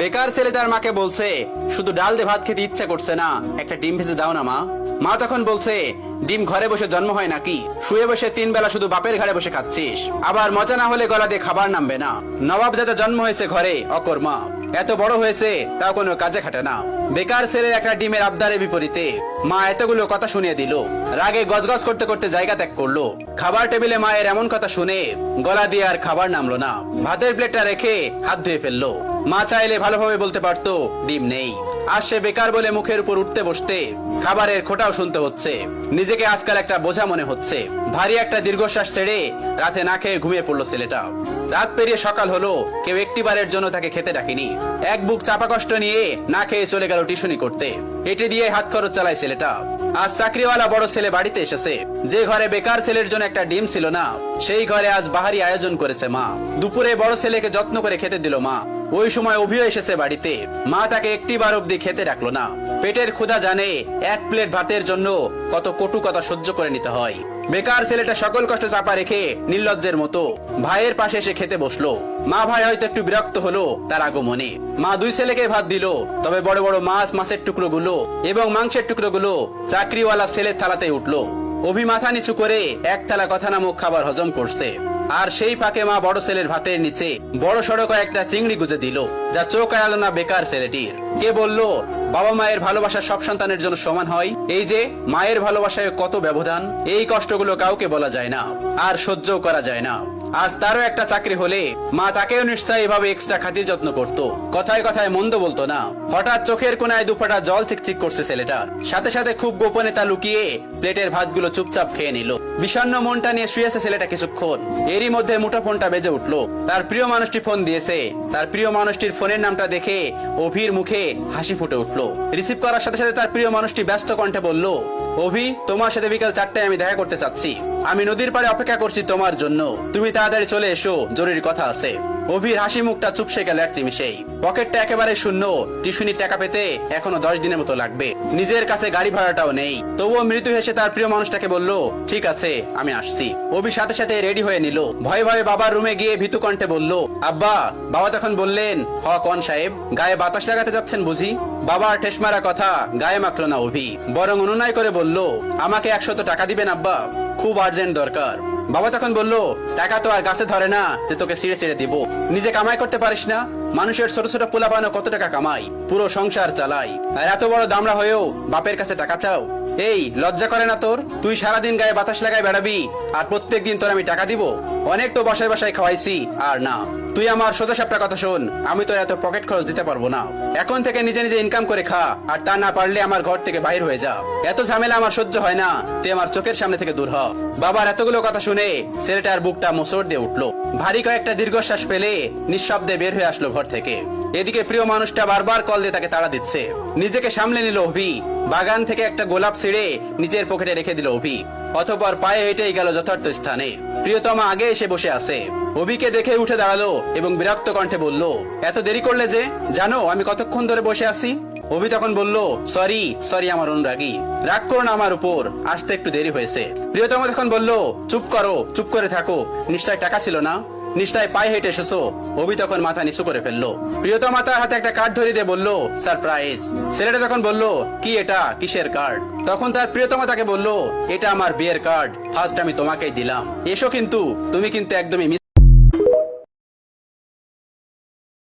বেকার ছেলে তার মাকে বলছে, শুধু ডাল দিয়ে ভাত খেতে ইচ্ছা করছে না, একটা ডিম ভেজে দাও না মা। মা তখন বলছে, ডিম ঘরে বসে জন্ম হয় নাকি? শুয়ে বসে 3 বেলা শুধু বাপের ঘাড়ে বসে খাচ্ছিস, আবার মজা না হলে গলা দিয়ে খাবার নামবে না। নবাব যাতে জন্ম হয়েছে ঘরে অকর্মা, এত বড় হয়েছে তাও কোনো কাজে খাটে না। বেকার ছেলের একটা ডিমের আবদারের বিপরীতে মা এতগুলো কথা শুনিয়ে দিল। রাগে গজগজ করতে করতে জায়গা ত্যাগ করলো। খাবার টেবিলে মায়ের এমন কথা শুনে গলা দিয়ে আর খাবার নামলো না। ভাতের প্লেটটা রেখে হাত ধুয়ে ফেললো। মা চাইলে ভালোভাবে বলতে পারতো ডিম নেই। আজ সে বেকার বলে মুখের উপর উঠতে বসতে খাবারের খোঁটাও শুনতে হচ্ছে। নিজেকে আজকাল একটা বোঝা মনে হচ্ছে। ভারী একটা দীর্ঘশ্বাস ছেড়ে রাতে না খেয়ে ঘুমিয়ে পড়লো ছেলেটা। রাত পেরিয়ে সকাল হলো, কেউ একটিবারের জন্য তাকে খেতে ডাকেনি। এক বুক চাপা কষ্ট নিয়ে না খেয়ে চলে গেল টিউশনি করতে। এটি দিয়ে হাত খরচ চালায় ছেলেটা। আজ চাকরিওয়ালা বড় ছেলে বাড়িতে এসেছে। যে ঘরে বেকার ছেলের জন্য একটা ডিম ছিল না, সেই ঘরে আজ বাহারি আয়োজন করেছে মা। দুপুরে বড় ছেলেকে যত্ন করে খেতে দিল মা। ওই সময় অভিও এসেছে বাড়িতে। মা তাকে একটিবার অব্দি খেতে ডাকলো না। পেটের ক্ষুধা জানে এক প্লেট ভাতের জন্য কত কটু কথা সহ্য করে নিতে হয়। বেকার ছেলেটা সকল কষ্ট চাপা রেখে নির্লজ্জের মতো ভাইয়ের পাশে এসে খেতে বসলো। মা ভাই হয়তো একটু বিরক্ত হলো তার আগমনে। মা 2 ছেলেকে ভাত দিল, তবে বড় বড় মাছের টুকরো গুলো এবং মাংসের টুকরো গুলো চাকরিওয়ালা ছেলের থালাতে উঠলো। অভি মাথা নিচু করে এক থালা কথা নামক খাবার হজম করছে। আর সেই ফাঁকে মা বড় ছেলের ভাতের নিচে বড় সড়ো কয়েকটা চিংড়ি গুজে দিল, যা চোখ এড়ালো না বেকার ছেলেটির। কে বলল বাবা মায়ের ভালোবাসা সব সন্তানের জন্য সমান হয়? এই যে মায়ের ভালোবাসায় কত ব্যবধান, এই কষ্টগুলো কাউকে বলা যায় না, আর সহ্যও করা যায় না। আজ তারও একটা চাকরি হলে মা তাকেও নিশ্চয়ই এভাবে এক্সট্রা খাতির যত্ন করত। কথায় কথায় মন্দ বলতো না। হঠাৎ চোখের কোনায় 2 ফোঁটা জল চিকচিক করছে ছেলেটার। সাথে সাথে খুব গোপনে তা লুকিয়ে প্লেটের ভাতগুলো চুপচাপ খেয়ে নিল। বিষণ্ণ মনটা নিয়ে শুয়েছে ছেলেটা কিছুক্ষণ। এরই মধ্যে মুঠোফোনটা বেজে উঠলো। তার প্রিয় মানুষটি ফোন দিয়েছে। তার প্রিয় মানুষটির ফোনের নামটা দেখে অভির মুখে হাসি ফুটে উঠলো। রিসিভ করার সাথে সাথে তার প্রিয় মানুষটি ব্যস্ত কণ্ঠে বলল, অভি, তোমার সাথে বিকাল 4টায় আমি দেখা করতে চাচ্ছি। আমি নদীর পাড়ে অপেক্ষা করছি তোমার জন্য। তুমি তাড়াতাড়ি চলে এসো, জরুরি কথা আছে। অভির হাসি মুখটা চুপসে গেল এক নিমিষেই। পকেটটা একেবারে শূন্য। টিউশনির টাকা পেতে এখনো 10 দিনের মতো লাগবে। নিজের কাছে গাড়ি ভাড়াটাও নেই। তবুও মৃত্যু হেসে তার প্রিয় মানুষটাকে বলল, ঠিক আছে, আমি আসছি। অভি সাথে সাথে রেডি হয়ে নিল। ভয়ে ভয়ে বাবার রুমে গিয়ে ভীতু কণ্ঠে বলল, আব্বা। বাবা তখন বললেন, হ কোন সাহেব, গায়ে বাতাস লাগাতে যাচ্ছেন বুঝি? বাবার ঠেস মারা কথা গায়ে মাখলো না অভি, বরং অনুনয় করে বলল, আমাকে 100 টাকা দিবেন আব্বা, খুব আর্জেন্ট দরকার। বাবা তখন বলল, টাকা তো আর গাছে ধরে না যে তোকে ছিঁড়ে ছিঁড়ে দিব। নিজে কামাই করতে পারিস না? মানুষের ছোট ছোট পোলাপানো কত টাকা কামাই, পুরো সংসার চালাই, আর এত বড় দামড়া হয়েও বাপের কাছে টাকা চাও? এই লজ্জা করে না তোর? তুই সারাদিন গায়ে বাতাস লাগায় বেড়াবি, আর প্রত্যেক দিন তোর আমি টাকা দিব? অনেক তো বাসায় বাসায় খাওয়াইছি, আর না। তুই আমার সোজা সাপটা কথা শোন, আমি তোর এত পকেট খরচ দিতে পারবো না। এখন থেকে নিজে নিজে ইনকাম করে খা, আর তা না পারলে আমার ঘর থেকে বাইর হয়ে যা। এত ঝামেলা আমার সহ্য হয় না, তুই আমার চোখের সামনে থেকে দূর হ। বাবার এতগুলো কথা শুনে ছেলেটার বুকটা মোচড় দিয়ে উঠলো। ভারী কয়েকটা দীর্ঘশ্বাস ফেলে নিঃশব্দে বের হয়ে আসলো ঘর থেকে। এদিকে প্রিয় মানুষটা বারবার কল দিয়ে তাকে তাড়া দিচ্ছে। নিজেকে সামলে নিল অভি। বাগান থেকে একটা গোলাপ ছিঁড়ে নিজের পকেটে রেখে দিল অভি। অতঃপর পায়ে হেঁটেই গেল যথার্থ স্থানে। প্রিয়তমা আগে এসে বসে আছে। অভিকে দেখে উঠে দাঁড়ালো এবং বিরক্ত কণ্ঠে বলল, এত দেরি করলে যে? জানো আমি কতক্ষণ ধরে বসে আছি? অভি তখন বলল, সরি আমার অনুরাগী, রাগ করো না আমার উপর, আসতে একটু দেরি হয়েছে। প্রিয়তমা তখন বলল, চুপ করো, চুপ করে থাকো, নিশ্চয় টাকা ছিল না? নিশ্চয় পায়ে হেঁটে এসেছো? অভি তখন মাথা নিচু করে ফেললো। প্রিয়তমা তার হাতে একটা কার্ড ধরিয়ে দিয়ে বলল, সারপ্রাইজ। ছেলেটা তখন বলল, কি এটা, কিসের কার্ড? তখন তার প্রিয়তমা তাকে বলল, এটা আমার বিয়ের কার্ড, ফার্স্ট আমি তোমাকেই দিলাম। এসো, কিন্তু তুমি কিন্তু একদমই